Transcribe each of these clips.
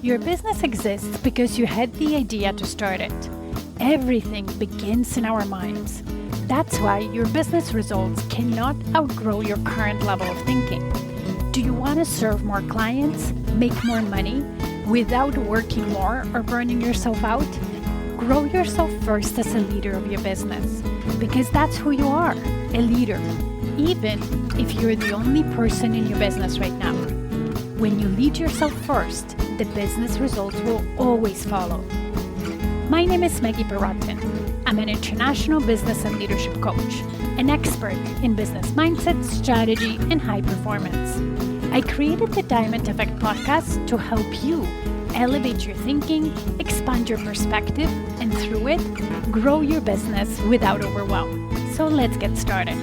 Your business exists because you had the idea to start it. Everything begins in our minds. That's why your business results cannot outgrow your current level of thinking. Do you want to serve more clients, make more money, without working more or burning yourself out? Grow yourself first as a leader of your business, because that's who you are, a leader, even if you're the only person in your business right now. When you lead yourself first, the business results will always follow. My name is Maggie. I'm an international business and leadership coach, an expert in business mindset, strategy, and high performance. I created the Diamond Effect podcast to help you elevate your thinking, expand your perspective, and through it, grow your business without overwhelm. So let's get started.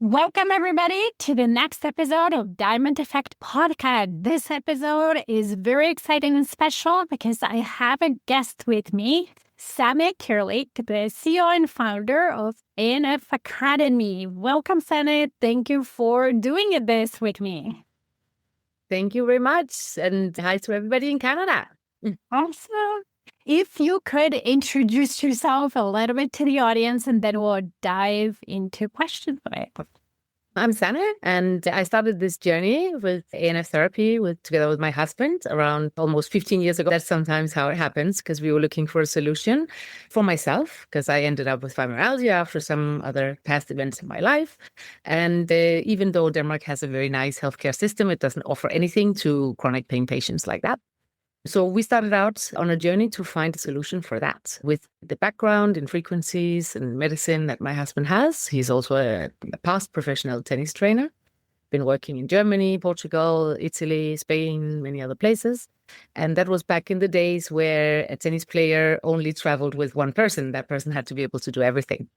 Welcome, everybody, to the next episode of Diamond Effect podcast. This episode is very exciting and special because I have a guest with me, Sanne Kiilerich, the CEO and founder of ANF Academy. Welcome, Sanne. Thank you for doing this with me. Thank you very much. And hi to everybody in Canada. Awesome. If you could introduce yourself a little bit to the audience, and then we'll dive into questions. I'm Sanne, and I started this journey with ANF therapy together with my husband around almost 15 years ago. That's sometimes how it happens, because we were looking for a solution for myself, because I ended up with fibromyalgia after some other past events in my life. And even though Denmark has a very nice healthcare system, it doesn't offer anything to chronic pain patients like that. So we started out on a journey to find a solution for that with the background in frequencies and medicine that my husband has. He's also a past professional tennis trainer, been working in Germany, Portugal, Italy, Spain, many other places. And that was back in the days where a tennis player only traveled with one person. That person had to be able to do everything.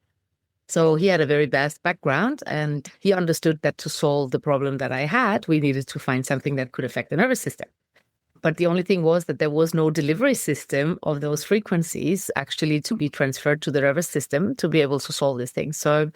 So he had a very vast background, and he understood that to solve the problem that I had, we needed to find something that could affect the nervous system. But the only thing was that there was no delivery system of those frequencies actually to be transferred to the nervous system to be able to solve this thing. So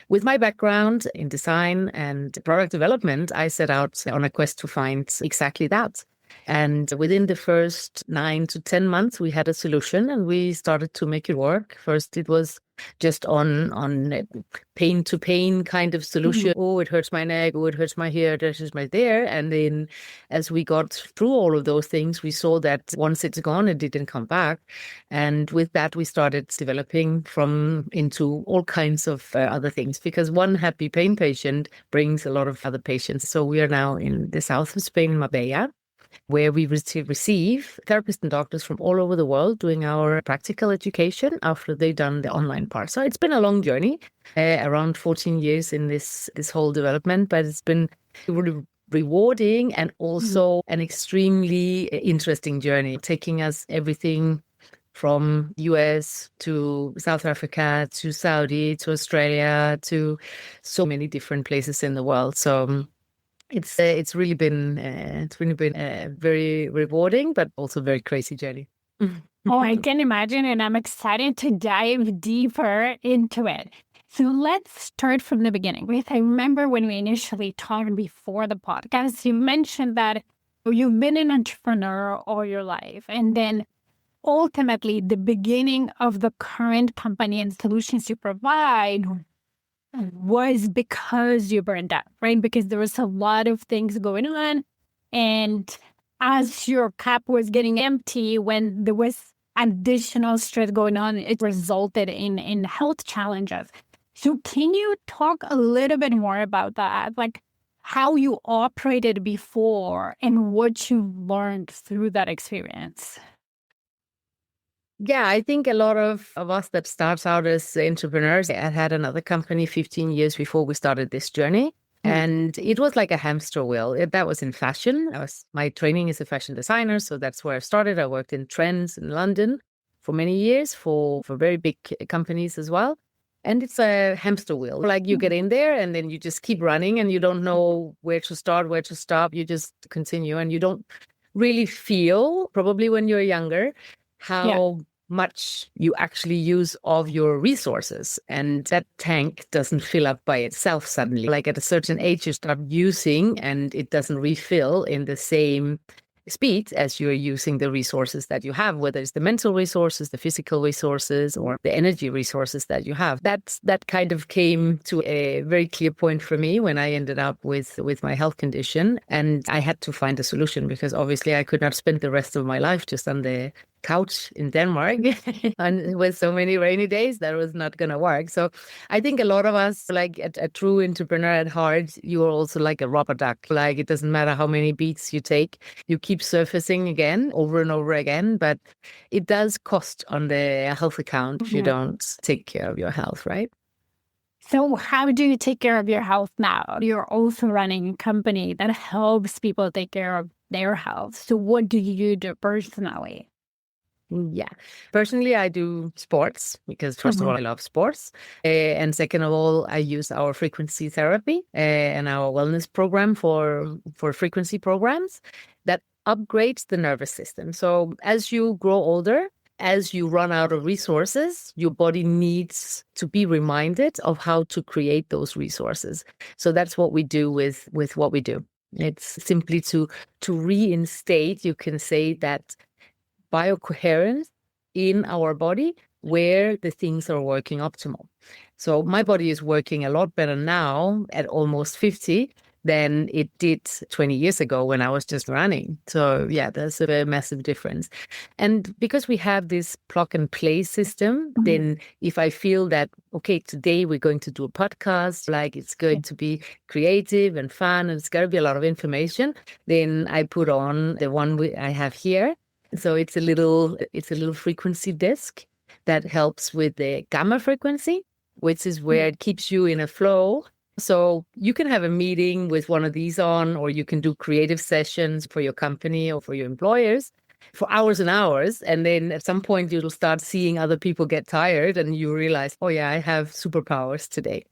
with my background in design and product development, I set out on a quest to find exactly that. And within the first 9 to 10 months, we had a solution and we started to make it work. First, it was just on pain to pain kind of solution. Mm-hmm. Oh, it hurts my neck. Oh, it hurts my here. It hurts my there. And then as we got through all of those things, we saw that once it's gone, it didn't come back. And with that, we started developing into all kinds of other things, because one happy pain patient brings a lot of other patients. So we are now in the south of Spain, in Marbella, where we receive therapists and doctors from all over the world doing our practical education after they've done the online part. So it's been a long journey, around 14 years in this whole development, but it's been really rewarding and also an extremely interesting journey, taking us everything from US to South Africa to Saudi to Australia to so many different places in the world. So it's really been a very rewarding, but also very crazy journey. Oh, I can imagine, and I'm excited to dive deeper into it. So let's start from the beginning. I remember when we initially talked before the podcast, you mentioned that you've been an entrepreneur all your life, and then ultimately the beginning of the current company and solutions you provide was because you burned out, right? Because there was a lot of things going on. And as your cup was getting empty, when there was additional stress going on, it resulted in health challenges. So can you talk a little bit more about that? Like how you operated before and what you learned through that experience? Yeah, I think a lot of us that starts out as entrepreneurs, I had another company 15 years before we started this journey. And it was like a hamster wheel. That was in fashion. My training is a fashion designer, so that's where I started. I worked in trends in London for many years for very big companies as well. And it's a hamster wheel. Like you get in there and then you just keep running and you don't know where to start, where to stop. You just continue and you don't really feel, probably when you're younger, how much you actually use of your resources. And that tank doesn't fill up by itself suddenly. Like at a certain age, you start using and it doesn't refill in the same speed as you're using the resources that you have, whether it's the mental resources, the physical resources, or the energy resources that you have. That kind of came to a very clear point for me when I ended up with my health condition. And I had to find a solution because obviously I could not spend the rest of my life just on the couch in Denmark and with so many rainy days. That was not going to work. So I think a lot of us, like a true entrepreneur at heart, you are also like a rubber duck. Like it doesn't matter how many beats you take, you keep surfacing again over and over again, but it does cost on the health account if you don't take care of your health, right? So how do you take care of your health now? You're also running a company that helps people take care of their health. So what do you do personally? Yeah. Personally, I do sports because first of all, I love sports. And second of all, I use our frequency therapy and our wellness program for frequency programs that upgrades the nervous system. So as you grow older, as you run out of resources, your body needs to be reminded of how to create those resources. So that's what we do with what we do. It's simply to reinstate, you can say, that biocoherence in our body where the things are working optimal. So my body is working a lot better now at almost 50 than it did 20 years ago when I was just running. So yeah, there's a very massive difference. And because we have this plug and play system, then if I feel that, okay, today we're going to do a podcast, like it's going to be creative and fun and it's going to be a lot of information, then I put on the one I have here. So it's a little frequency disc that helps with the gamma frequency, which is where it keeps you in a flow. So you can have a meeting with one of these on, or you can do creative sessions for your company or for your employers for hours and hours. And then at some point you'll start seeing other people get tired and you realize, oh yeah, I have superpowers today.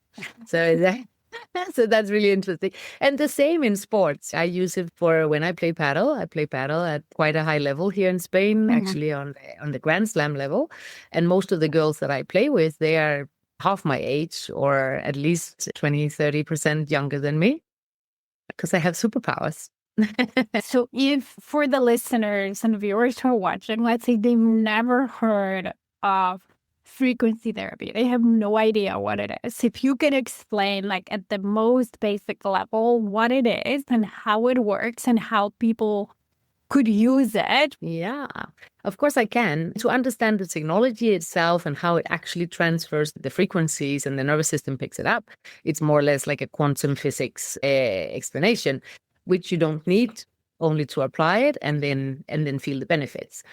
So that's really interesting. And the same in sports. I use it for when I play paddle. I play paddle at quite a high level here in Spain, actually on the Grand Slam level. And most of the girls that I play with, they are half my age or at least 20-30% younger than me because I have superpowers. So if for the listeners and viewers who are watching, let's say they've never heard of frequency therapy, they have no idea what it is. If you can explain, like at the most basic level, what it is and how it works and how people could use it. Yeah, of course I can. To understand the technology itself and how it actually transfers the frequencies and the nervous system picks it up, it's more or less like a quantum physics explanation, which you don't need, only to apply it and then feel the benefits.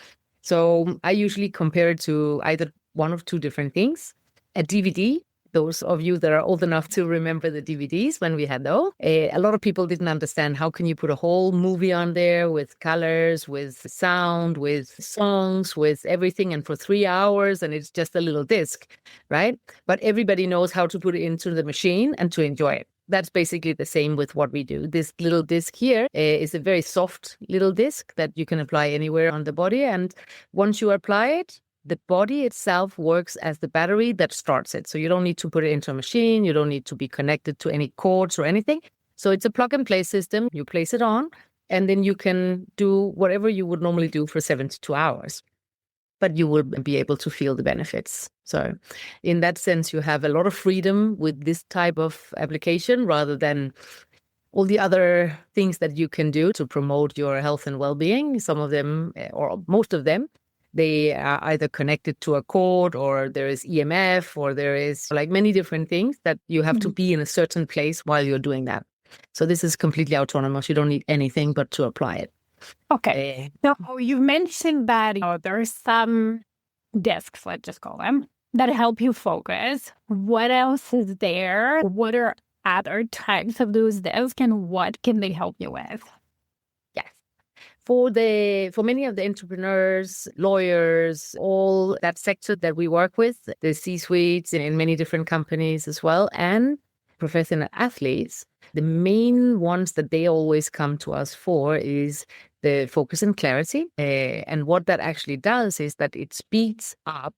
So I usually compare it to either one of two different things. A DVD, those of you that are old enough to remember the DVDs when we had those, a lot of people didn't understand how can you put a whole movie on there with colors, with sound, with songs, with everything, and for 3 hours, and it's just a little disc, right? But everybody knows how to put it into the machine and to enjoy it. That's basically the same with what we do. This little disc here is a very soft little disc that you can apply anywhere on the body. And once you apply it, the body itself works as the battery that starts it. So you don't need to put it into a machine. You don't need to be connected to any cords or anything. So it's a plug and play system. You place it on, and then you can do whatever you would normally do for 72 hours. But you will be able to feel the benefits. So in that sense, you have a lot of freedom with this type of application rather than all the other things that you can do to promote your health and well-being. Some of them, or most of them, they are either connected to a cord, or there is EMF, or there is like many different things that you have to be in a certain place while you're doing that. So this is completely autonomous. You don't need anything but to apply it. Okay. So you mentioned that there are some discs, let's just call them, that help you focus. What else is there? What are other types of those discs, and what can they help you with? Yes. For many of the entrepreneurs, lawyers, all that sector that we work with, the C-suites in many different companies as well, and professional athletes, The main ones that they always come to us for is the focus and clarity. And what that actually does is that it speeds up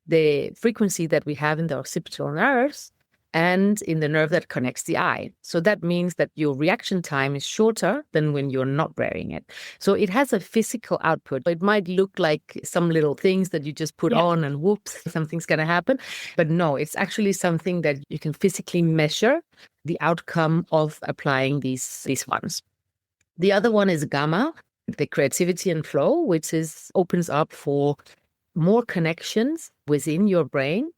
the frequency that we have in the occipital nerves and in the nerve that connects the eye. So that means that your reaction time is shorter than when you're not wearing it. So it has a physical output. It might look like some little things that you just put on and whoops, something's going to happen. But no, it's actually something that you can physically measure the outcome of applying these ones. The other one is gamma, the creativity and flow, which opens up for more connections within your brain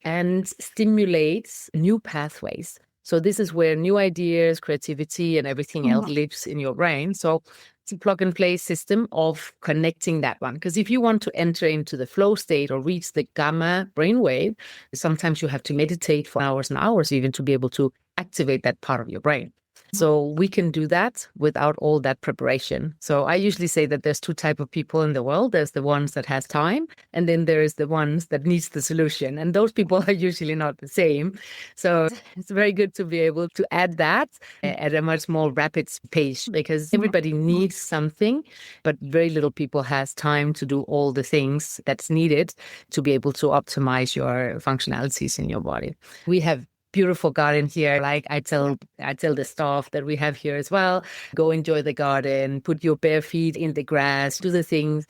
and stimulates new pathways. So this is where new ideas, creativity, and everything else lives in your brain. So it's a plug and play system of connecting that one. Because if you want to enter into the flow state or reach the gamma brainwave, sometimes you have to meditate for hours and hours even to be able to activate that part of your brain. So we can do that without all that preparation. So I usually say that there's two types of people in the world. There's the ones that has time, and then there is the ones that needs the solution. And those people are usually not the same. So it's very good to be able to add that at a much more rapid pace, because everybody needs something, but very little people has time to do all the things that's needed to be able to optimize your functionalities in your body. We have beautiful garden here. Like I tell the staff that we have here as well, go enjoy the garden, put your bare feet in the grass, do the things,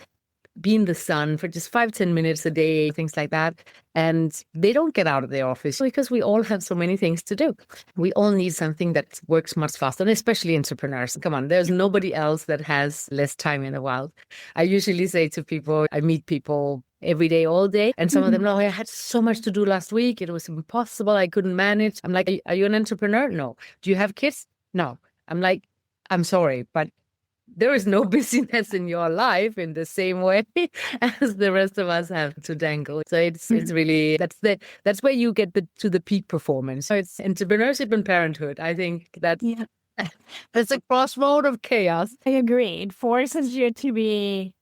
be in the sun for just 5-10 minutes a day, things like that. And they don't get out of their office because we all have so many things to do. We all need something that works much faster, and especially entrepreneurs. Come on, there's nobody else that has less time in the world. I usually say to people, I meet people every day, all day. And some of them, no, I had so much to do last week. It was impossible. I couldn't manage. I'm like, are you an entrepreneur? No. Do you have kids? No. I'm like, I'm sorry, but there is no busyness in your life in the same way as the rest of us have to dangle. So it's really, that's where you get to the peak performance. So it's entrepreneurship and parenthood. I think that's it's a crossroad of chaos. I agree. It forces you to be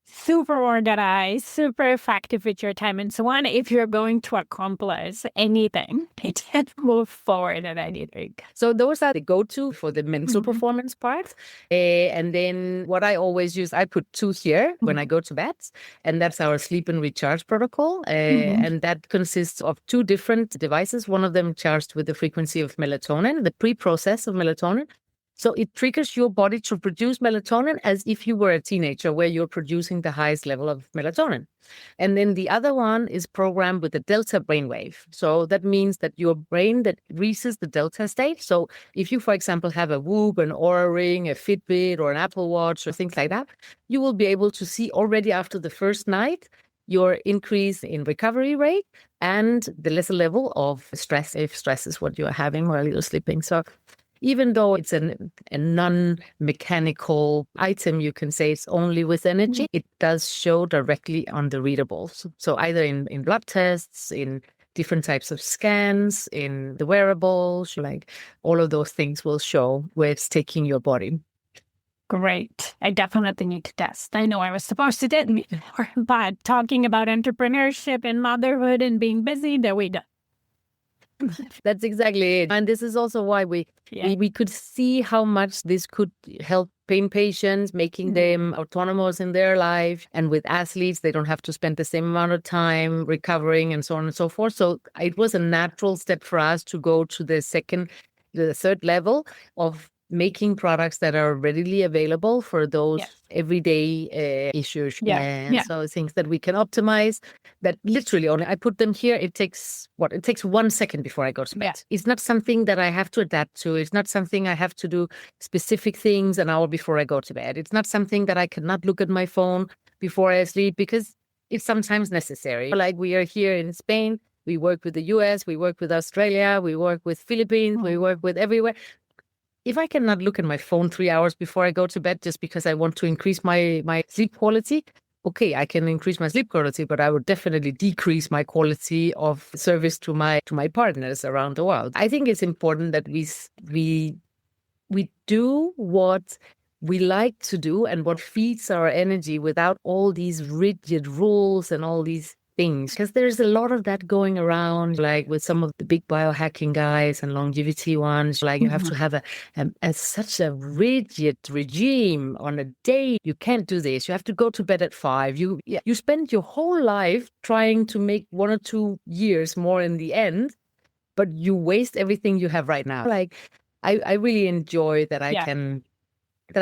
super organized, super effective with your time and so on. If you're going to accomplish anything, it can move forward at anything. So those are the go-to for the mental performance part. And then what I always use, I put 2 here when I go to bed, and that's our sleep and recharge protocol. And that consists of 2 different devices. One of them charged with the frequency of melatonin, the pre-process of melatonin. So it triggers your body to produce melatonin as if you were a teenager, where you're producing the highest level of melatonin. And then the other one is programmed with the delta brainwave. So that means that your brain that reaches the delta state. So if you, for example, have a Whoop, an Oura Ring, a Fitbit, or an Apple Watch, or things like that, you will be able to see already after the first night your increase in recovery rate and the lesser level of stress, if stress is what you're having while you're sleeping. So even though it's a non-mechanical item, you can say it's only with energy, it does show directly on the readables. So either in blood tests, in different types of scans, in the wearables, like all of those things will show where it's taking your body. Great. I definitely need to test. I know I was supposed to do it before, but talking about entrepreneurship and motherhood and being busy, there we go. That's exactly it. And this is also why we could see how much this could help pain patients, making them autonomous in their life. And with athletes, they don't have to spend the same amount of time recovering and so on and so forth. So it was a natural step for us to go to the third level of making products that are readily available for those everyday issues. So things that we can optimize, that literally only I put them here. It takes 1 second before I go to bed. It's not something that I have to adapt to. It's not something I have to do specific things an hour before I go to bed. It's not something that I cannot look at my phone before I sleep, because it's sometimes necessary. Like we are here in Spain, we work with the US, we work with Australia, we work with Philippines, we work with everywhere. If I cannot look at my phone 3 hours before I go to bed just because I want to increase my sleep quality, okay, I can increase my sleep quality, but I would definitely decrease my quality of service to my partners around the world. I think it's important that we do what we like to do and what feeds our energy without all these rigid rules and all these things, because there's a lot of that going around, like with some of the big biohacking guys and longevity ones, like you have to have such a rigid regime on a day. You can't do this. You have to go to bed at 5. You spend your whole life trying to make 1 or 2 years more in the end, but you waste everything you have right now. Like I really enjoy that I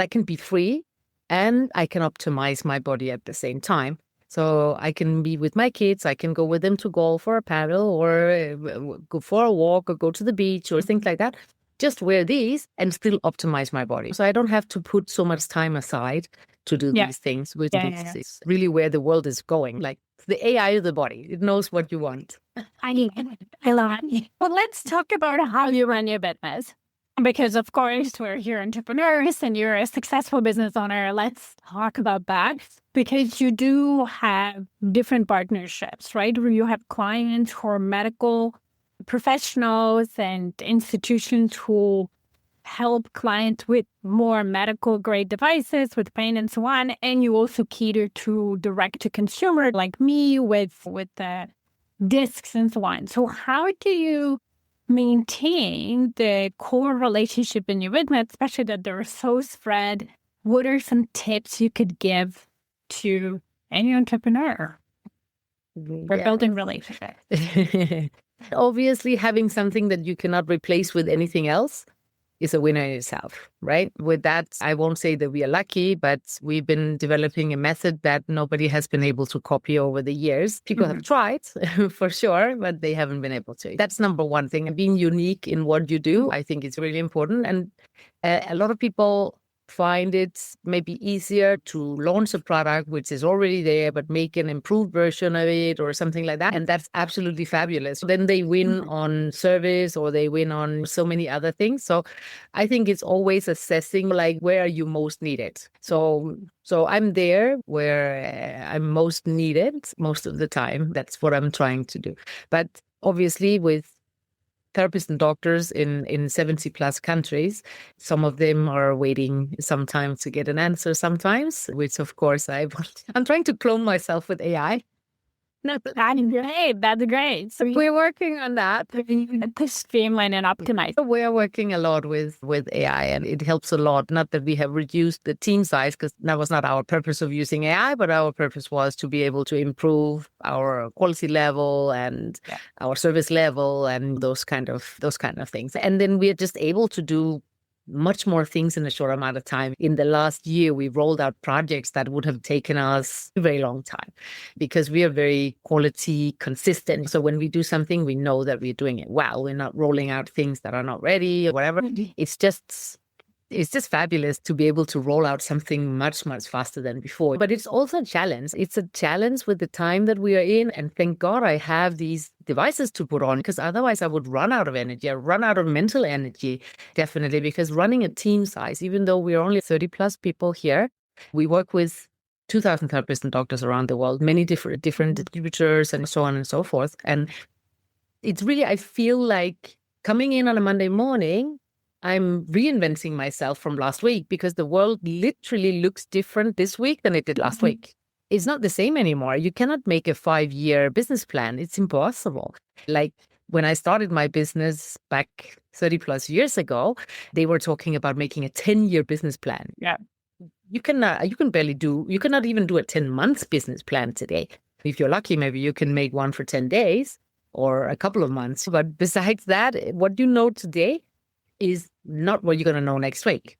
can be free and I can optimize my body at the same time. So I can be with my kids, I can go with them to golf or a paddle or go for a walk or go to the beach or things like that. Just wear these and still optimize my body. So I don't have to put so much time aside to do these things, which is really where the world is going. Like the AI of the body, it knows what you want. I love it. Well, let's talk about how you run your business. Because, of course, we're here entrepreneurs and you're a successful business owner. Let's talk about that. Because you do have different partnerships, right? Where you have clients who are medical professionals and institutions who help clients with more medical grade devices, with pain and so on. And you also cater to direct to consumer like me with the discs and so on. So how do you maintain the core relationship in your business, especially that they're so spread? What are some tips you could give to any entrepreneur for building relationships? Obviously, having something that you cannot replace with anything else is a winner in itself, right? With that, I won't say that we are lucky, but we've been developing a method that nobody has been able to copy over the years. People have tried, for sure, but they haven't been able to. That's number one thing. And being unique in what you do, I think it's really important. And a lot of people find it maybe easier to launch a product which is already there, but make an improved version of it or something like that. And that's absolutely fabulous. Then they win on service or they win on so many other things. So I think it's always assessing like, where are you most needed? So I'm there where I'm most needed most of the time. That's what I'm trying to do. But obviously with therapists and doctors in 70 plus countries. Some of them are waiting sometimes to get an answer sometimes, which of course I'm trying to clone myself with AI. No, that's great. That's great. So we're working on that to streamline and optimize. We're working a lot with AI and it helps a lot. Not that we have reduced the team size, because that was not our purpose of using AI, but our purpose was to be able to improve our quality level and our service level and those kind of things. And then we're just able to do much more things in a short amount of time. In the last year, we rolled out projects that would have taken us a very long time because we are very quality consistent. So when we do something, we know that we're doing it well. We're not rolling out things that are not ready or whatever. It's just fabulous to be able to roll out something much, much faster than before. But it's also a challenge. It's a challenge with the time that we are in. And thank God I have these devices to put on, because otherwise I would run out of energy. I run out of mental energy, definitely, because running a team size, even though we're only 30 plus people here, we work with 2,000 therapists and doctors around the world, many different distributors and so on and so forth. And it's really, I feel like coming in on a Monday morning, I'm reinventing myself from last week because the world literally looks different this week than it did last week. It's not the same anymore. You cannot make a 5-year business plan. It's impossible. Like when I started my business back 30 plus years ago, they were talking about making a 10-year business plan. Yeah. You cannot even do a 10-month business plan today. If you're lucky, maybe you can make one for 10 days or a couple of months. But besides that, what you know today is not what you're going to know next week.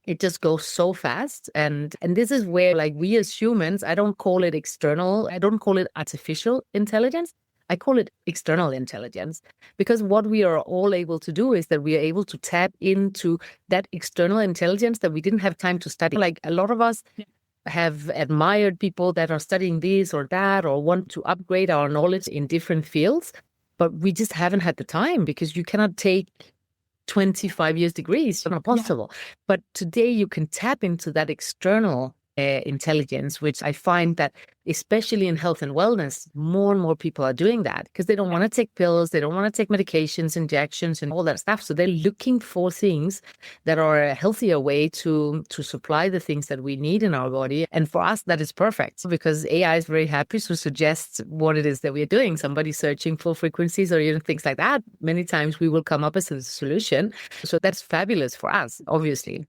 It just goes so fast. And this is where, like, we as humans, I don't call it external. I don't call it artificial intelligence. I call it external intelligence, because what we are all able to do is that we are able to tap into that external intelligence that we didn't have time to study. Like a lot of us have admired people that are studying this or that or want to upgrade our knowledge in different fields, but we just haven't had the time because you cannot take 25 years degrees. It's not possible. But today you can tap into that external intelligence, which I find that especially in health and wellness, more and more people are doing that because they don't want to take pills, they don't want to take medications, injections, and all that stuff. So they're looking for things that are a healthier way to supply the things that we need in our body. And for us, that is perfect because AI is very happy to suggest what it is that we're doing. Somebody searching for frequencies or even things like that. Many times we will come up with a solution. So that's fabulous for us, obviously.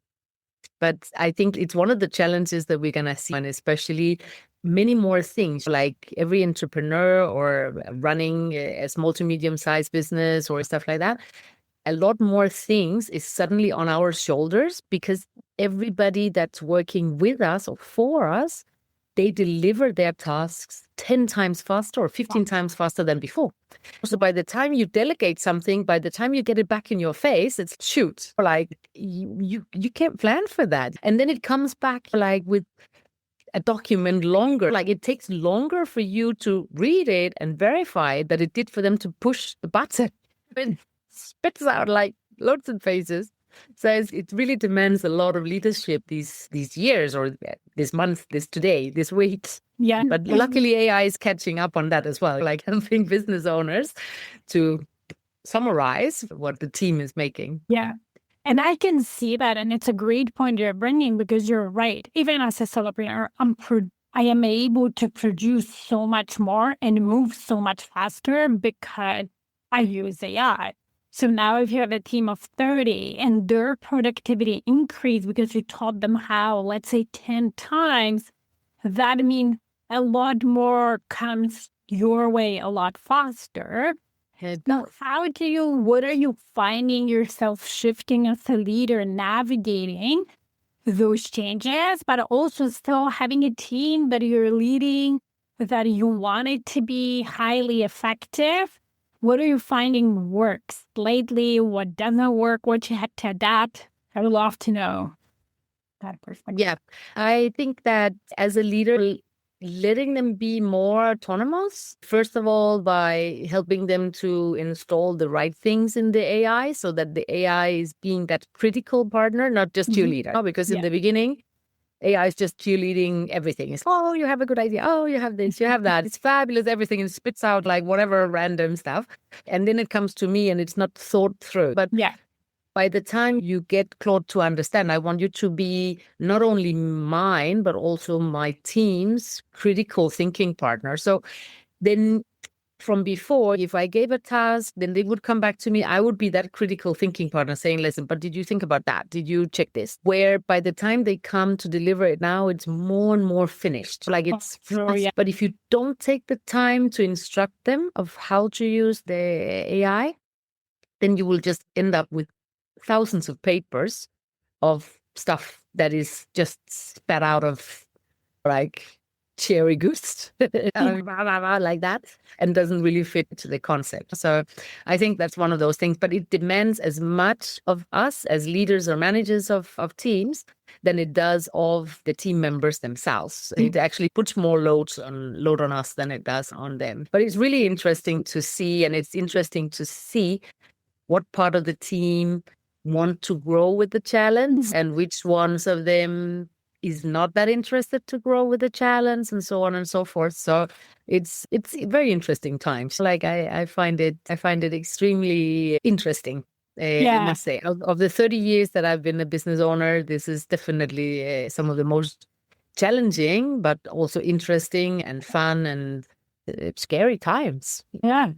But I think it's one of the challenges that we're going to see, and especially many more things, like every entrepreneur or running a small to medium-sized business or stuff like that. A lot more things is suddenly on our shoulders because everybody that's working with us or for us, they deliver their tasks 10 times faster or 15 times faster than before. So by the time you delegate something, by the time you get it back in your face, it's shoot. Like you can't plan for that. And then it comes back like with a document longer. Like it takes longer for you to read it and verify that it did for them to push the button. It spits out like loads of faces. So it really demands a lot of leadership these years or this month, this today, this week. Yeah. But luckily AI is catching up on that as well, like helping business owners to summarize what the team is making. Yeah. And I can see that. And it's a great point you're bringing because you're right. Even as a solopreneur, I am able to produce so much more and move so much faster because I use AI. So now if you have a team of 30 and their productivity increased because you taught them how, let's say 10 times, that means a lot more comes your way a lot faster. Now, what are you finding yourself shifting as a leader, navigating those changes, but also still having a team that you're leading, that you want it to be highly effective? What are you finding works lately? What doesn't work? What you had to adapt? I would love to know that perspective. Yeah, I think that as a leader, letting them be more autonomous, first of all, by helping them to install the right things in the AI so that the AI is being that critical partner, not just cheerleader. Because in the beginning, AI is just cheerleading everything. It's, oh, you have a good idea. Oh, you have this, you have that. It's fabulous, everything. And spits out like whatever random stuff. And then it comes to me and it's not thought through. But by the time you get Claude to understand, I want you to be not only mine, but also my team's critical thinking partner. So then from before, if I gave a task, then they would come back to me. I would be that critical thinking partner saying, listen, but did you think about that? Did you check this? Where by the time they come to deliver it now, it's more and more finished. Like it's, but if you don't take the time to instruct them of how to use the AI, then you will just end up with thousands of papers of stuff that is just spat out of like cherry goose like that and doesn't really fit to the concept. So I think that's one of those things, but it demands as much of us as leaders or managers of teams than it does of the team members themselves. It actually puts more load on us than it does on them. But it's really interesting to see, and it's interesting to see what part of the team want to grow with the challenge and which ones of them is not that interested to grow with the challenge and so on and so forth. So it's very interesting times. Like I find it extremely interesting. I must say, of the 30 years that I've been a business owner, this is definitely some of the most challenging, but also interesting and fun and scary times. Yeah.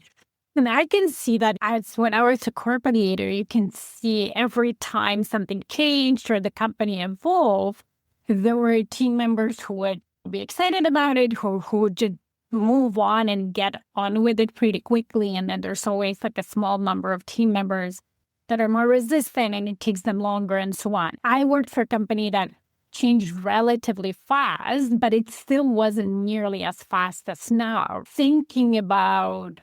And I can see that as when I was a corporate leader, you can see every time something changed or the company evolved, there were team members who would be excited about it, who would just move on and get on with it pretty quickly. And then there's always like a small number of team members that are more resistant and it takes them longer and so on. I worked for a company that changed relatively fast, but it still wasn't nearly as fast as now. Thinking about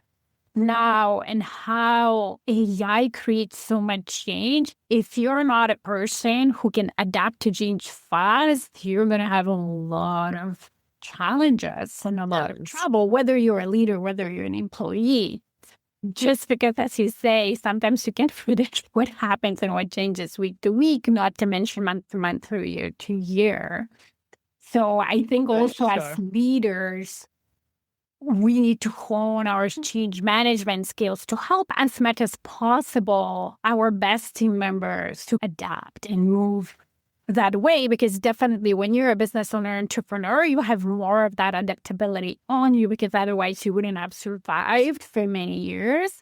now and how AI creates so much change. If you're not a person who can adapt to change fast, you're going to have a lot of challenges and a lot of trouble, whether you're a leader, whether you're an employee. Just because, as you say, sometimes you can't predict what happens and what changes week to week, not to mention month to month or year to year. So I think also Sure. as leaders, we need to hone our change management skills to help as much as possible our best team members to adapt and move that way. Because definitely when you're a business owner, entrepreneur, you have more of that adaptability on you, because otherwise you wouldn't have survived for many years.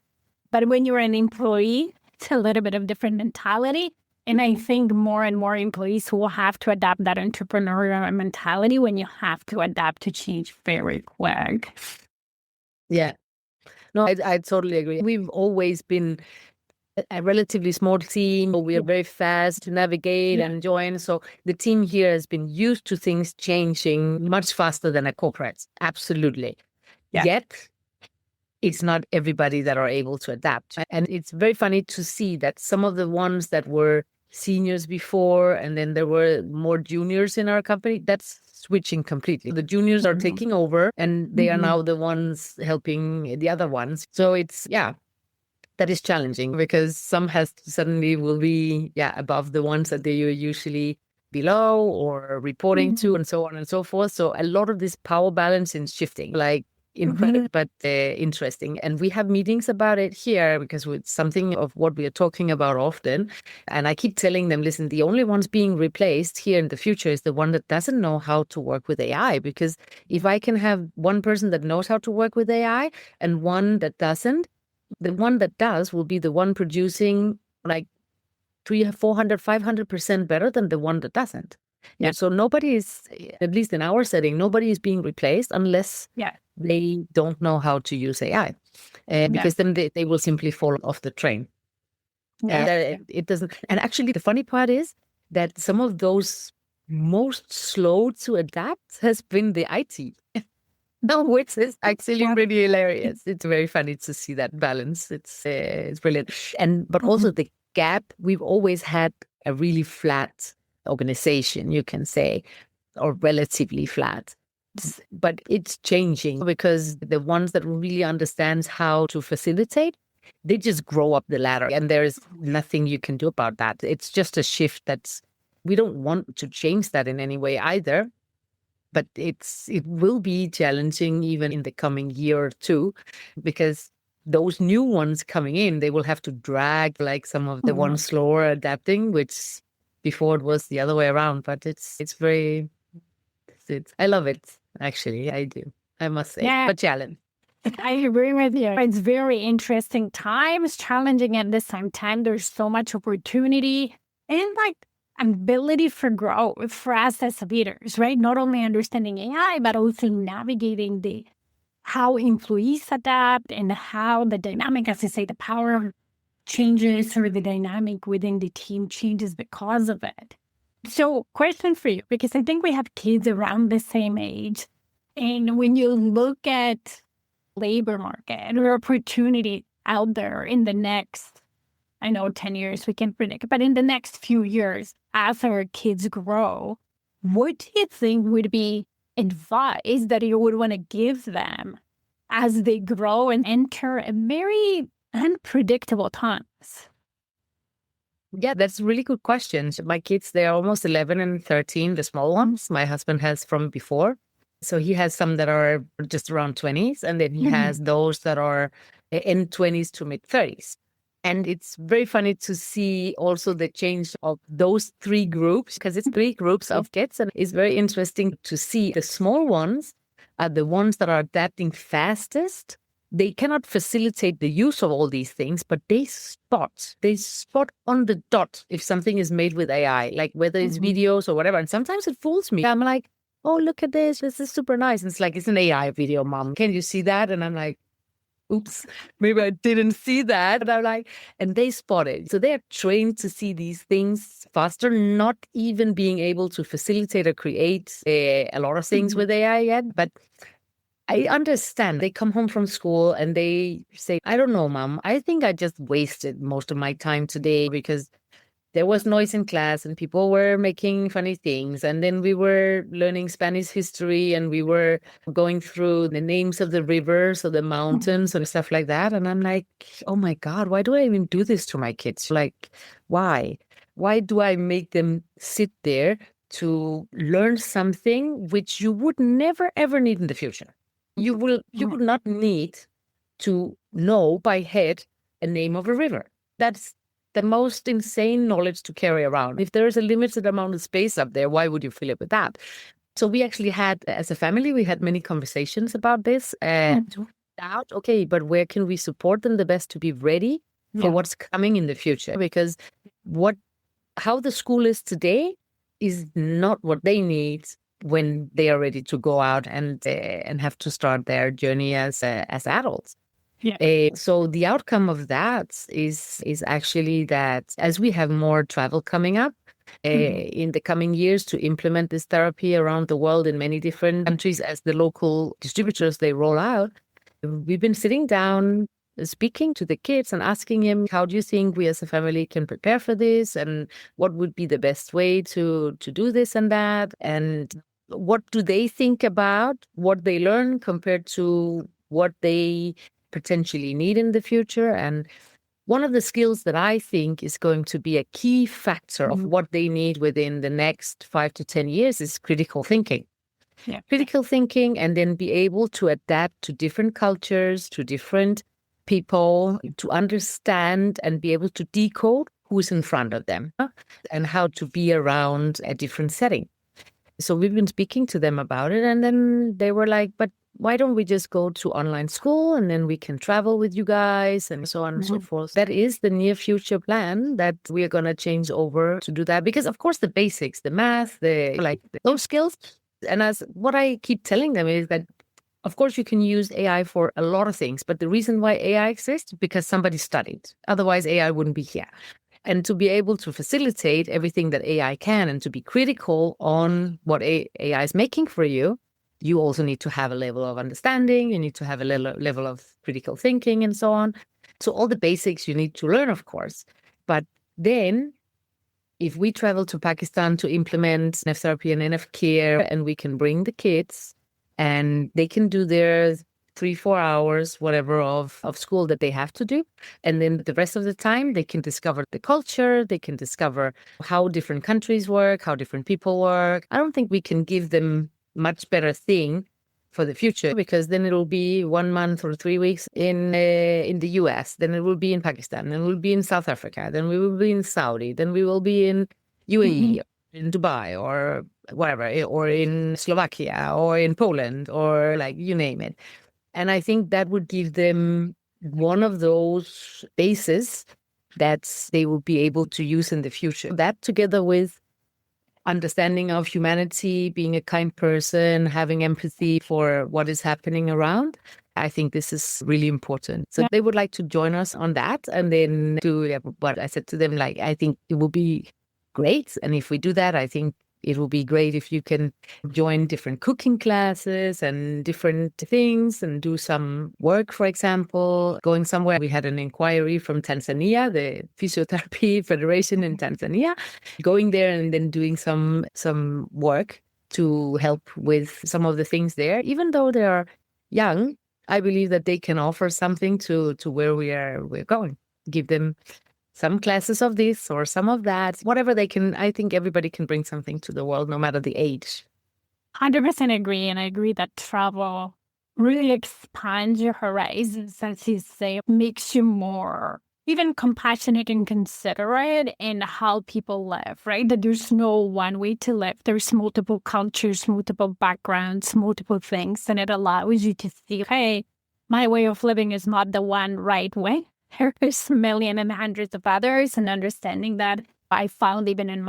But when you're an employee, it's a little bit of different mentality. And I think more and more employees will have to adapt that entrepreneurial mentality when you have to adapt to change very quick. Yeah. No, I totally agree. We've always been a relatively small team. We are very fast to navigate and join. So the team here has been used to things changing much faster than a corporate. Absolutely. Yeah. Yet, it's not everybody that are able to adapt. And it's very funny to see that some of the ones that were seniors before, and then there were more juniors in our company, that's switching completely. The juniors are taking over, and they are now the ones helping the other ones. So it's, that is challenging, because some has suddenly will be, above the ones that they are usually below or reporting to, and so on and so forth. So a lot of this power balance is shifting, like, but interesting. And we have meetings about it here, because it's something of what we are talking about often. And I keep telling them, listen, the only ones being replaced here in the future is the one that doesn't know how to work with AI. Because if I can have one person that knows how to work with AI and one that doesn't, the one that does will be the one producing like 300, 400, 500% better than the one that doesn't. Yeah. So nobody is, at least in our setting, nobody is being replaced unless they don't know how to use AI, because then they will simply fall off the train. It doesn't. And actually, the funny part is that some of those most slow to adapt has been the IT. No, which is actually really hilarious. It's very funny to see that balance. It's brilliant. But also the gap, we've always had a really flat organization, you can say, or relatively flat. But it's changing, because the ones that really understands how to facilitate, they just grow up the ladder, and there is nothing you can do about that. It's just a shift we don't want to change that in any way either. But it will be challenging even in the coming year or two, because those new ones coming in, they will have to drag like some of the ones slower adapting, which before it was the other way around. But I love it. Actually, I do. I must say, but challenge. I agree with you. It's very interesting times, challenging at the same time. There's so much opportunity and ability for growth for us as leaders, right? Not only understanding AI, but also navigating how employees adapt and how the dynamic, as I say, the power changes, or the dynamic within the team changes because of it. So, question for you, because I think we have kids around the same age. And when you look at labor market or opportunity out there in the next, I know 10 years we can predict, but in the next few years, as our kids grow, what do you think would be advice that you would want to give them as they grow and enter a very unpredictable times? Yeah, that's a really good question. My kids, they are almost 11 and 13, the small ones. My husband has from before. So he has some that are just around 20s, and then he has those that are in 20s to mid 30s. And it's very funny to see also the change of those three groups, because it's three groups of kids. And it's very interesting to see the small ones are the ones that are adapting fastest. They cannot facilitate the use of all these things, but they spot on the dot if something is made with AI, like whether it's videos or whatever. And sometimes it fools me. I'm like, oh, look at this. This is super nice. And it's like, it's an AI video, Mom. Can you see that? And I'm like, oops, maybe I didn't see that. And I'm like, and they spot it. So they're trained to see these things faster, not even being able to facilitate or create a lot of things with AI yet. But I understand. They come home from school and they say, I don't know, Mom, I think I just wasted most of my time today because there was noise in class and people were making funny things. And then we were learning Spanish history and we were going through the names of the rivers or the mountains and stuff like that. And I'm like, oh my God, why do I even do this to my kids? Like, why? Why do I make them sit there to learn something which you would never, ever need in the future. You would not need to know by head a name of a river. That's the most insane knowledge to carry around. If there is a limited amount of space up there, why would you fill it with that? So we actually had, as a family, we had many conversations about this and out, okay, but where can we support them the best to be ready for what's coming in the future? Because how the school is today is not what they need when they are ready to go out and have to start their journey as adults. So the outcome of that is actually that as we have more travel coming up in the coming years to implement this therapy around the world in many different countries, as the local distributors, they roll out, we've been sitting down speaking to the kids and asking him, how do you think we as a family can prepare for this? And what would be the best way to do this and that? And what do they think about what they learn compared to what they potentially need in the future? And one of the skills that I think is going to be a key factor of what they need within the next 5 to 10 years is critical thinking. Critical thinking, and then be able to adapt to different cultures, to different people, to understand and be able to decode who's in front of them and how to be around a different setting. So we've been speaking to them about it, and then they were like, but why don't we just go to online school and then we can travel with you guys and so on and so forth. That is the near future plan, that we are going to change over to do that. Because of course the basics, the math, those skills. And as what I keep telling them is that, of course, you can use AI for a lot of things, but the reason why AI exists is because somebody studied. Otherwise, AI wouldn't be here. And to be able to facilitate everything that AI can and to be critical on what AI is making for you, you also need to have a level of understanding. You need to have a level of critical thinking and so on. So all the basics you need to learn, of course. But then if we travel to Pakistan to implement ANF therapy and ANF care, and we can bring the kids and they can do their 3-4 hours, whatever, of school that they have to do. And then the rest of the time, they can discover the culture. They can discover how different countries work, how different people work. I don't think we can give them much better thing for the future, because then it'll be 1 month or 3 weeks in the US, then it will be in Pakistan, then we'll be in South Africa, then we will be in Saudi, then we will be in UAE, in Dubai, or wherever, or in Slovakia, or in Poland, or like you name it. And I think that would give them one of those bases that they will be able to use in the future. That, together with understanding of humanity, being a kind person, having empathy for what is happening around, I think this is really important. So they would like to join us on that, and then do what I said to them, like, I think it will be great. And if we do that, I think it will be great if you can join different cooking classes and different things and do some work, for example, going somewhere. We had an inquiry from Tanzania, the Physiotherapy Federation in Tanzania, going there and then doing some work to help with some of the things there. Even though they are young, I believe that they can offer something to where we're going. Give them some classes of this or some of that, whatever they can. I think everybody can bring something to the world, no matter the age. 100% agree. And I agree that travel really expands your horizons, as you say, makes you more even compassionate and considerate in how people live, right? That there's no one way to live. There's multiple cultures, multiple backgrounds, multiple things. And it allows you to see, hey, my way of living is not the one right way. There's a million and hundreds of others, and understanding that I found even in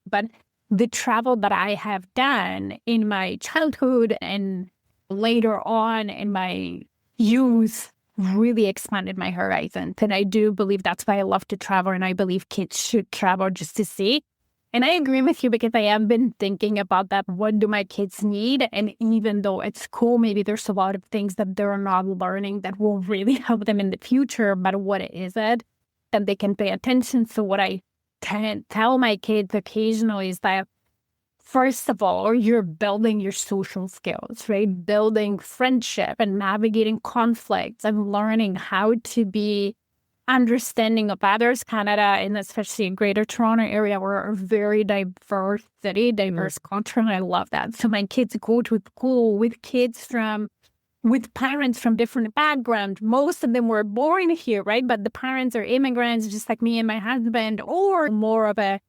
but the travel that I have done in my childhood and later on in my youth really expanded my horizon. And I do believe that's why I love to travel, and I believe kids should travel just to see. And I agree with you, because I have been thinking about that. What do my kids need? And even though it's cool, maybe there's a lot of things that they're not learning that will really help them in the future. But what is it that they can pay attention to? What I can tell my kids occasionally is that, first of all, you're building your social skills, right? Building friendship and navigating conflicts and learning how to be understanding of others. Canada, and especially in Greater Toronto area, we're a very diverse city, diverse culture, and I love that. So my kids go to school with parents from different backgrounds. Most of them were born here, right? But the parents are immigrants, just like me and my husband, or more of a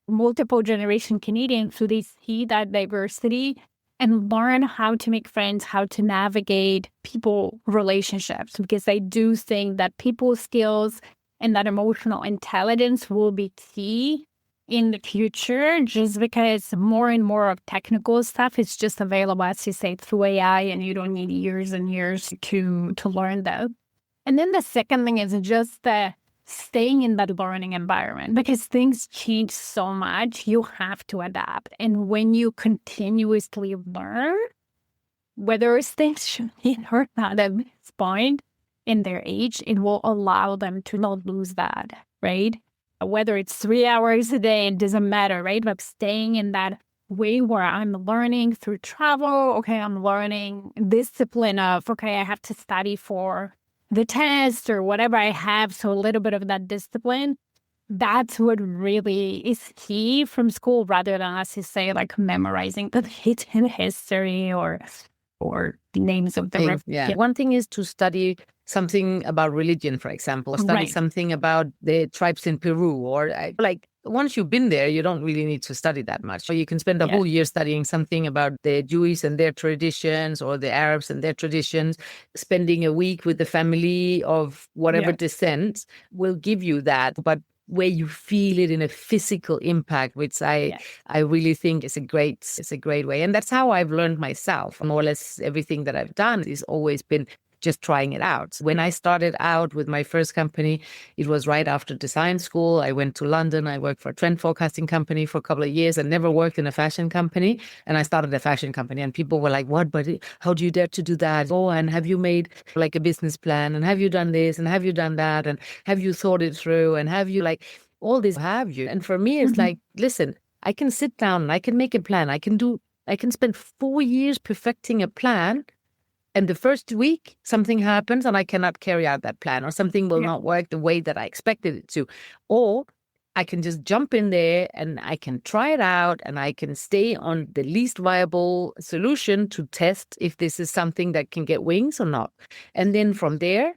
multiple generation Canadian. So they see that diversity and learn how to make friends, how to navigate people relationships, because I do think that people skills and that emotional intelligence will be key in the future, just because more and more of technical stuff is just available, as you say, through AI, and you don't need years and years to learn that. And then the second thing is just staying in that learning environment, because things change so much. You have to adapt. And when you continuously learn, whether things should be or not at this point in their age, it will allow them to not lose that, right? Whether it's 3 hours a day, it doesn't matter, right? But staying in that way where I'm learning through travel. Okay, I'm learning discipline of, okay, I have to study for the test or whatever I have. So a little bit of that discipline, that's what really is key from school, rather than, as you say, like memorizing the hidden history or the names of the One thing is to study something about religion, for example, or study something about the tribes in Peru, or once you've been there, you don't really need to study that much. So you can spend a whole year studying something about the Jews and their traditions, or the Arabs and their traditions. Spending a week with the family of whatever descent will give you that. But where you feel it in a physical impact, which I really think is a great way. And that's how I've learned myself. More or less everything that I've done has always been just trying it out. When I started out with my first company, it was right after design school. I went to London. I worked for a trend forecasting company for a couple of years. I never worked in a fashion company. And I started a fashion company. And people were like, what? But how do you dare to do that? Oh, and have you made like a business plan? And have you done this? And have you done that? And have you thought it through? And have you all this? Have you? And for me, it's like, listen, I can sit down and I can make a plan. I can spend 4 years perfecting a plan. And the first week, something happens and I cannot carry out that plan, or something will not work the way that I expected it to. Or I can just jump in there and I can try it out, and I can stay on the least viable solution to test if this is something that can get wings or not. And then from there,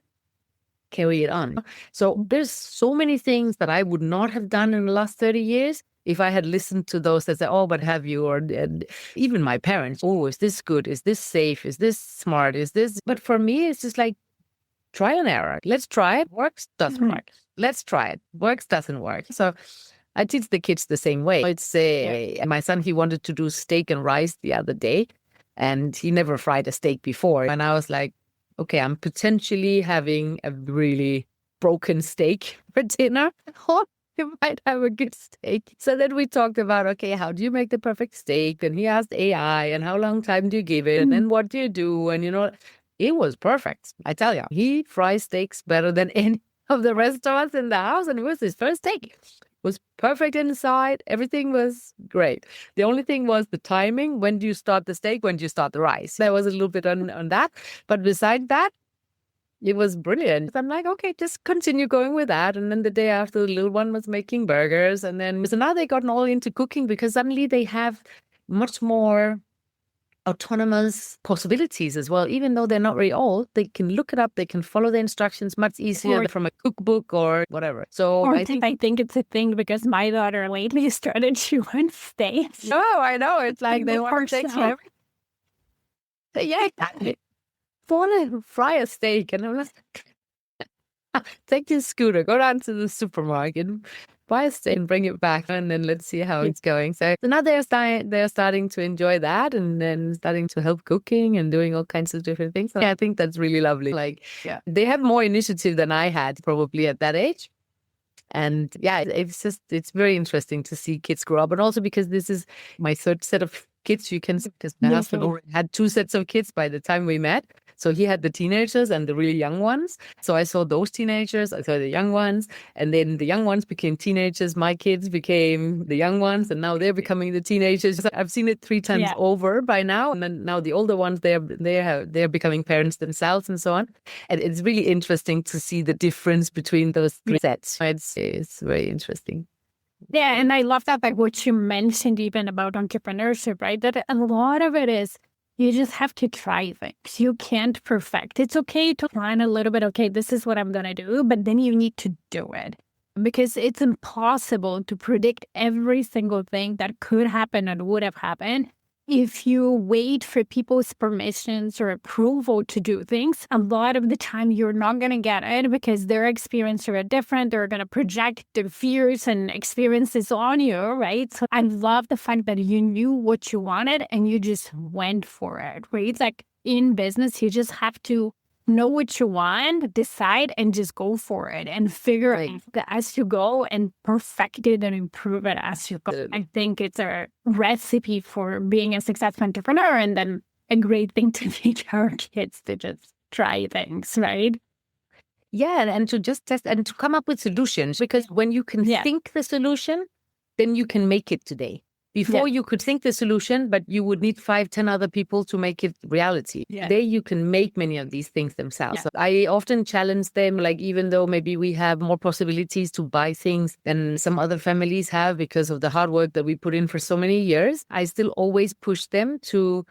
carry it on. So there's so many things that I would not have done in the last 30 years if I had listened to those that say, oh, but have you? Or even my parents, oh, is this good? Is this safe? Is this smart? Is this? But for me, it's just like try and error. Let's try it. Works, doesn't work. Let's try it. Works, doesn't work. So I teach the kids the same way. It's my son, he wanted to do steak and rice the other day, and he never fried a steak before. And I was like, okay, I'm potentially having a really broken steak for dinner. You might have a good steak. So then we talked about, okay, how do you make the perfect steak? And he asked AI, and how long time do you give it? And then what do you do? And, it was perfect. I tell you, he fries steaks better than any of the rest of us in the house. And it was his first steak. It was perfect inside. Everything was great. The only thing was the timing. When do you start the steak? When do you start the rice? There was a little bit on that. But besides that, it was brilliant. I'm like, okay, just continue going with that. And then the day after, the little one was making burgers. And then so now they gotten all into cooking, because suddenly they have much more autonomous possibilities as well. Even though they're not very old, they can look it up. They can follow the instructions much easier from a cookbook or whatever. So I think it's a thing, because my daughter lately started chewing steaks. Oh, I know. It's like they want to take everything. Yeah, exactly. Want to fry a steak, and I'm like, take your scooter, go down to the supermarket, buy a steak and bring it back, and then let's see how it's going. So now they're starting to enjoy that, and then starting to help cooking and doing all kinds of different things. So I think that's really lovely. They have more initiative than I had probably at that age. And it's very interesting to see kids grow up. And also because this is my third set of kids, because my husband already had 2 sets of kids by the time we met. So he had the teenagers and the really young ones. So I saw those teenagers, I saw the young ones, and then the young ones became teenagers. My kids became the young ones, and now they're becoming the teenagers. So I've seen it 3 times over by now. And then now the older ones, they're becoming parents themselves and so on. And it's really interesting to see the difference between those three sets. It's very interesting. Yeah, and I love that, like what you mentioned even about entrepreneurship, right? That a lot of it is you just have to try things. You can't perfect. It's okay to plan a little bit, okay, this is what I'm going to do, but then you need to do it because it's impossible to predict every single thing that could happen and would have happened. If you wait for people's permissions or approval to do things, a lot of the time you're not going to get it because their experiences are different. They're going to project their fears and experiences on you, right? So I love the fact that you knew what you wanted and you just went for it, right? It's like in business, you just have to know what you want, decide, and just go for it and figure it out as you go and perfect it and improve it as you go. I think it's a recipe for being a successful entrepreneur, and then a great thing to teach our kids to just try things, right? Yeah, and to just test and to come up with solutions, because when you can think the solution, then you can make it today. Before you could think the solution, but you would need 5-10 other people to make it reality. Today you can make many of these things themselves. So I often challenge them, like even though maybe we have more possibilities to buy things than some other families have because of the hard work that we put in for so many years, I still always push them to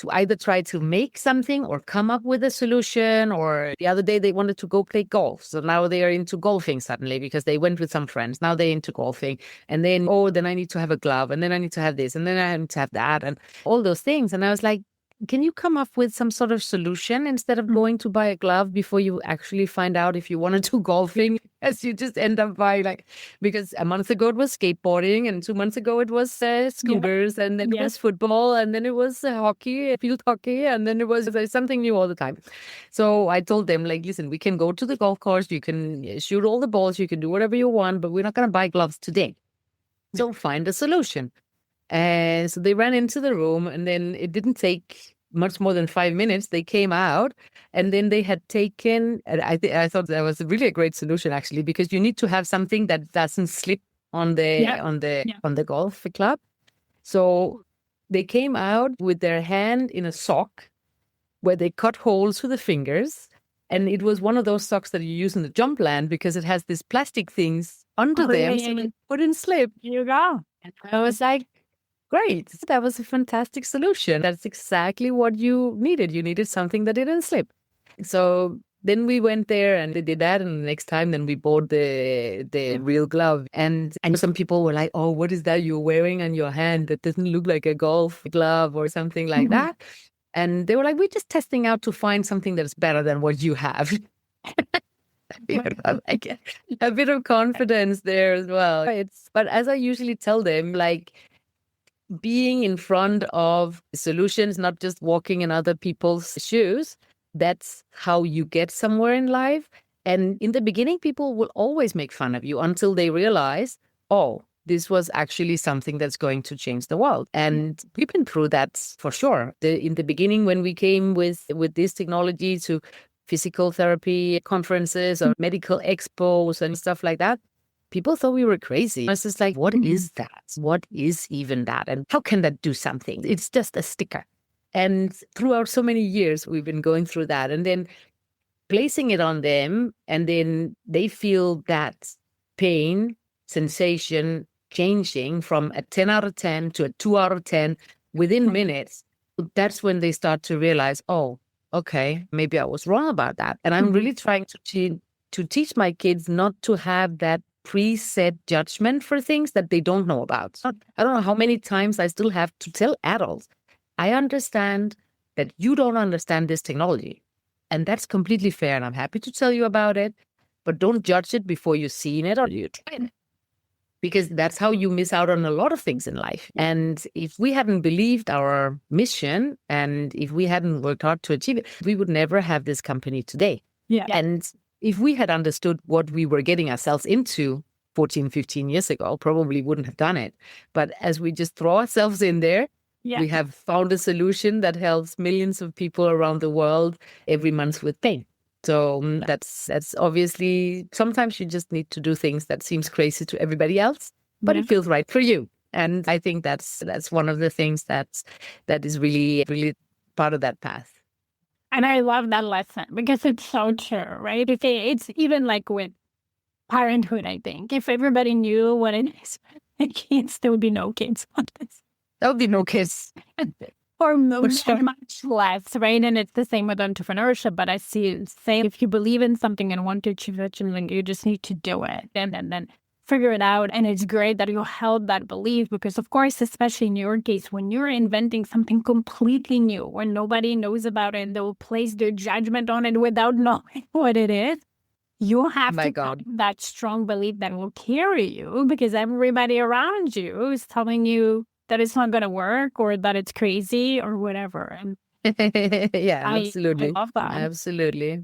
either try to make something or come up with a solution. Or the other day they wanted to go play golf. So now they are into golfing suddenly because they went with some friends. Now they're into golfing. And then, then I need to have a glove. And then I need to have this. And then I need to have that. And all those things. And I was like, can you come up with some sort of solution instead of going to buy a glove before you actually find out if you want to do golfing? As you just end up buying, because a month ago it was skateboarding, and 2 months ago it was scooters, and then it was football, and then it was hockey, field hockey, and then it was something new all the time. So I told them, listen, we can go to the golf course, you can shoot all the balls, you can do whatever you want, but we're not going to buy gloves today. So find a solution. And so they ran into the room, and then it didn't take much more than 5 minutes. They came out, and then they had taken, and I thought that was really a great solution, actually, because you need to have something that doesn't slip on the golf club. So they came out with their hand in a sock where they cut holes for the fingers. And it was one of those socks that you use in the jump land because it has these plastic things under them so it wouldn't slip. You go. And I was like, great. That was a fantastic solution. That's exactly what you needed. You needed something that didn't slip. So then we went there and they did that. And the next time, then we bought the real glove. And some people were like, oh, what is that you're wearing on your hand? That doesn't look like a golf glove or something like that. And they were like, we're just testing out to find something that's better than what you have. Like a bit of confidence there as well. But as I usually tell them, being in front of solutions, not just walking in other people's shoes, that's how you get somewhere in life. And in the beginning, people will always make fun of you until they realize, oh, this was actually something that's going to change the world. And we've been through that for sure. In the beginning, when we came with this technology to physical therapy conferences or medical expos and stuff like that, people thought we were crazy. I was just like, what is that? What is even that? And how can that do something? It's just a sticker. And throughout so many years, we've been going through that and then placing it on them. And then they feel that pain, sensation changing from a 10 out of 10 to a 2 out of 10 within minutes. That's when they start to realize, oh, okay, maybe I was wrong about that. And I'm really trying to teach my kids not to have that preset judgment for things that they don't know about. I don't know how many times I still have to tell adults, I understand that you don't understand this technology. And that's completely fair. And I'm happy to tell you about it, but don't judge it before you've seen it or you try it. Because that's how you miss out on a lot of things in life. And if we hadn't believed our mission and if we hadn't worked hard to achieve it, we would never have this company today. Yeah. And if we had understood what we were getting ourselves into 14, 15 years ago, probably wouldn't have done it. But as we just throw ourselves in there, Yeah. We have found a solution that helps millions of people around the world every month with pain. So that's obviously, sometimes you just need to do things that seems crazy to everybody else, but Yeah. it feels right for you. And I think that's one of the things that is really, really part of that path. And I love that lesson because it's so true, right? It's even like with parenthood, I think. If everybody knew what it is for kids, there would be no kids on this. There would be no kids. Or Sure. much less, right? And it's the same with entrepreneurship. But I see the same. If you believe in something and want to achieve it, you just need to do it and then figure it out. And it's great that you held that belief because, of course, especially in your case, when you're inventing something completely new, when nobody knows about it, they'll place their judgment on it without knowing what it is. You have My to God. have that strong belief that will carry you because everybody around you is telling you that it's not going to work or that it's crazy or whatever. And Yeah, I absolutely. love that. Absolutely.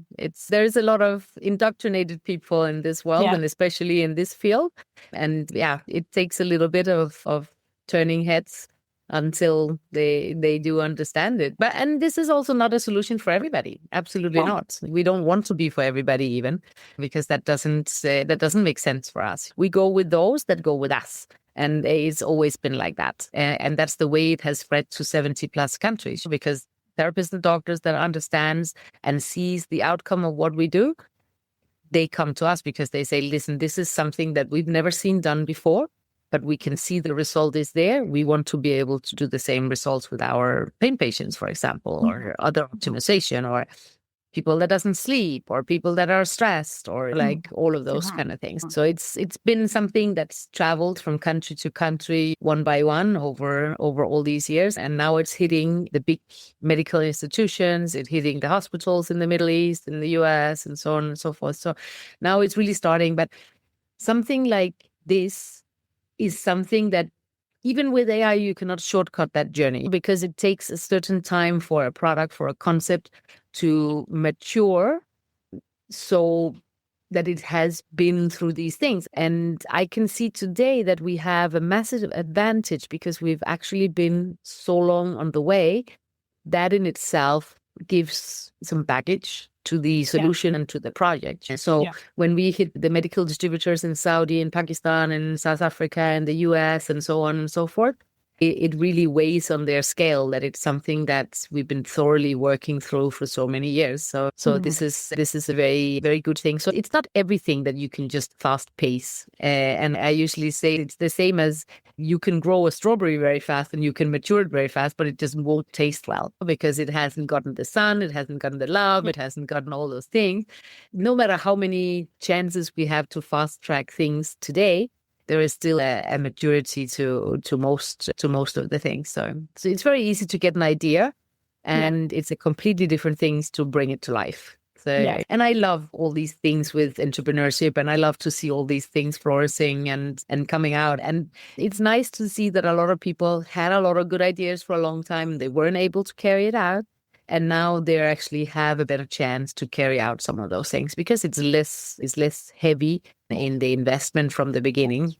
There's a lot of indoctrinated people in this world Yeah. and especially in this field. And yeah, it takes a little bit of turning heads until they do understand it. And this is also not a solution for everybody. Absolutely Yeah. not. We don't want to be for everybody even, because that doesn't make sense for us. We go with those that go with us. And it's always been like that. And that's the way it has spread to 70 plus countries, because therapists and doctors that understands and sees the outcome of what we do, they come to us because they say, listen, this is something that we've never seen done before, but we can see the result is there. We want to be able to do the same results with our pain patients, for example, or other optimization, or people that doesn't sleep, or people that are stressed, or like all of those kind of things. So it's been something that's traveled from country to country one by one over all these years. And now it's hitting the big medical institutions, it's hitting the hospitals in the Middle East, in the US, and so on and so forth. So now it's really starting. But something like this is something that even with AI, you cannot shortcut that journey, because it takes a certain time for a product, for a concept to mature so that it has been through these things. And I can see today that we have a massive advantage because we've actually been so long on the way. That in itself gives some baggage to the solution and to the project. So when we hit the medical distributors in Saudi and Pakistan and South Africa and the US and so on and so forth, it really weighs on their scale that it's something that we've been thoroughly working through for so many years. So this is a very, very good thing. So it's not everything that you can just fast pace. And I usually say it's the same as you can grow a strawberry very fast and you can mature it very fast, but it just won't taste well because it hasn't gotten the sun, it hasn't gotten the love, it hasn't gotten all those things. No matter how many chances we have to fast track things today, there is still a maturity to most of the things. So it's very easy to get an idea, and it's a completely different things to bring it to life. So and I love all these things with entrepreneurship, and I love to see all these things flourishing and coming out. And it's nice to see that a lot of people had a lot of good ideas for a long time. They weren't able to carry it out. And now they actually have a better chance to carry out some of those things because it's less heavy in the investment from the beginning.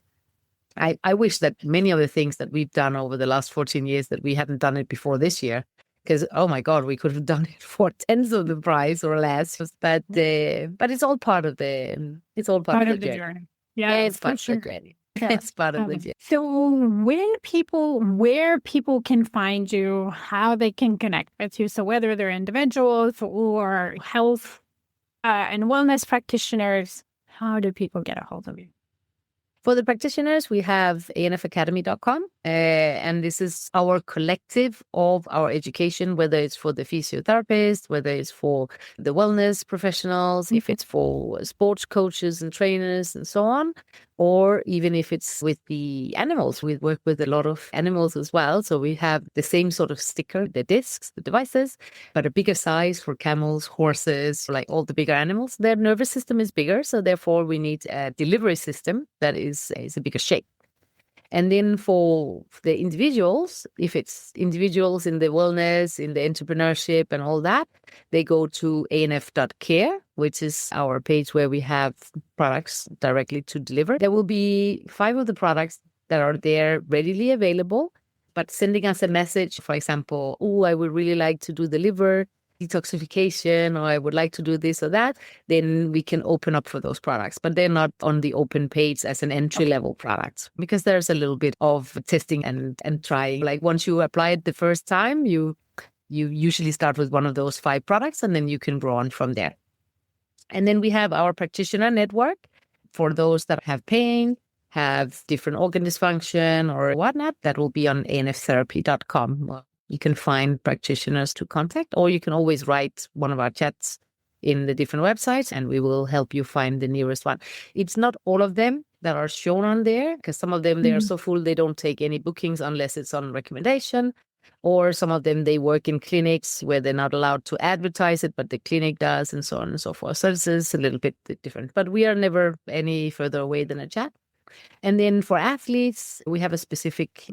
I wish that many of the things that we've done over the last 14 years that we hadn't done it before this year, because oh my God, we could have done it for tens of the price or less. But it's all part of the part of the journey. Yeah, it's part of the journey. It's part of the journey. So where people can find you, how they can connect with you. So whether they're individuals or health and wellness practitioners, how do people get a hold of you? For the practitioners, we have anfacademy.com, and this is our collective of our education, whether it's for the physiotherapists, whether it's for the wellness professionals, if it's for sports coaches and trainers and so on, or even if it's with the animals. We work with a lot of animals as well. So we have the same sort of sticker, the discs, the devices, but a bigger size for camels, horses, like all the bigger animals. Their nervous system is bigger, so therefore we need a delivery system that is a bigger shape. And then for the individuals, if it's individuals in the wellness, in the entrepreneurship and all that, they go to anf.care, which is our page where we have products directly to deliver. There will be 5 of the products that are there readily available. But sending us a message, for example, oh, I would really like to do the liver detoxification, or I would like to do this or that, then we can open up for those products. But they're not on the open page as an entry-level product, because there's a little bit of testing and trying. Like once you apply it the first time, you usually start with one of those 5 products, and then you can grow on from there. And then we have our practitioner network for those that have pain, have different organ dysfunction or whatnot. That will be on anftherapy.com. You can find practitioners to contact, or you can always write one of our chats in the different websites and we will help you find the nearest one. It's not all of them that are shown on there, because some of them, they are so full, they don't take any bookings unless it's on recommendation. Or some of them, they work in clinics where they're not allowed to advertise it, but the clinic does, and so on and so forth. So this is a little bit different, but we are never any further away than a chat. And then for athletes, we have a specific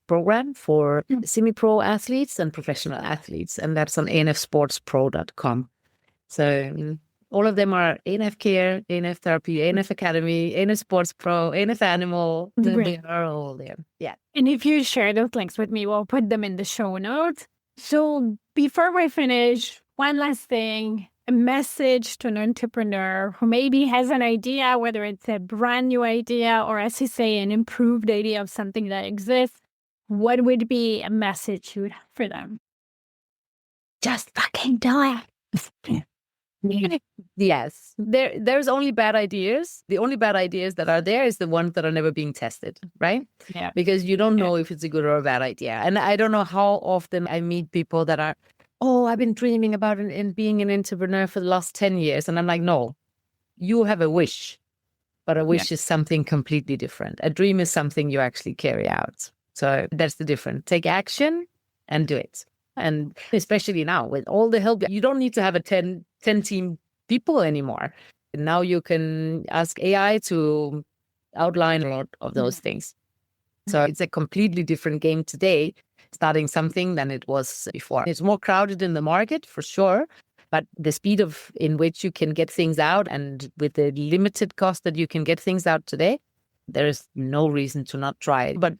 program for semi-pro athletes and professional athletes, and that's on anfsportspro.com. So all of them are ANF Care, ANF Therapy, ANF Academy, ANF Sports Pro, ANF Animal. They are all there. Yeah. And if you share those links with me, we'll put them in the show notes. So before we finish, one last thing. A message to an entrepreneur who maybe has an idea, whether it's a brand new idea or, as you say, an improved idea of something that exists. What would be a message you would have for them? Just fucking do it. Yes. There's only bad ideas. The only bad ideas that are there is the ones that are never being tested, right? Yeah. Because you don't know if it's a good or a bad idea. And I don't know how often I meet people that are, oh, I've been dreaming about it and being an entrepreneur for the last 10 years. And I'm like, no, you have a wish, but a wish is something completely different. A dream is something you actually carry out. So that's the difference. Take action and do it. And especially now with all the help, you don't need to have a 10 team people anymore. Now you can ask AI to outline a lot of those things. So it's a completely different game today, starting something than it was before. It's more crowded in the market for sure, but the speed in which you can get things out, and with the limited cost that you can get things out today, there is no reason to not try it. But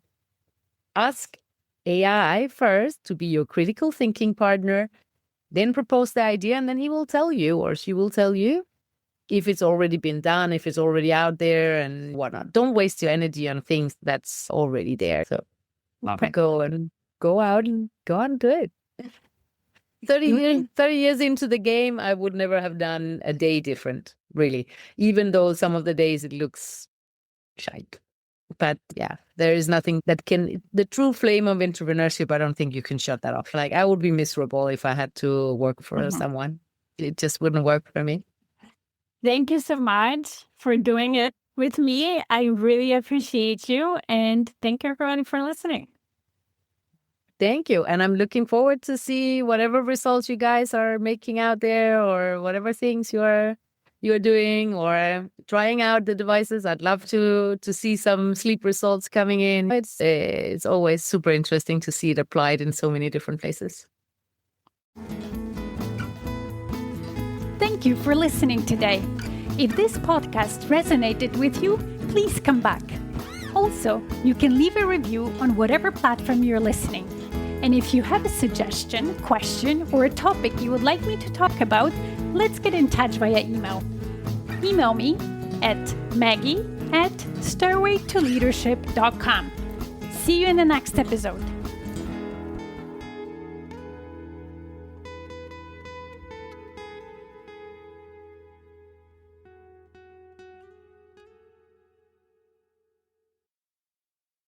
ask AI first to be your critical thinking partner, then propose the idea, and then he will tell you, or she will tell you, if it's already been done, if it's already out there and whatnot. Don't waste your energy on things that's already there. So go out and do it. 30 years into the game, I would never have done a day different, really. Even though some of the days it looks shite. But yeah, there is nothing that can, the true flame of entrepreneurship, I don't think you can shut that off. Like, I would be miserable if I had to work for someone. It just wouldn't work for me. Thank you so much for doing it with me. I really appreciate you. And thank you, everybody, for listening. Thank you. And I'm looking forward to see whatever results you guys are making out there, or whatever things you're doing or trying out the devices. I'd love to see some sleep results coming in. It's always super interesting to see it applied in so many different places. Thank you for listening today. If this podcast resonated with you, please come back. Also, you can leave a review on whatever platform you're listening. And if you have a suggestion, question, or a topic you would like me to talk about, let's get in touch via email. Email me at Maggie@stairwaytoleadership.com. See you in the next episode.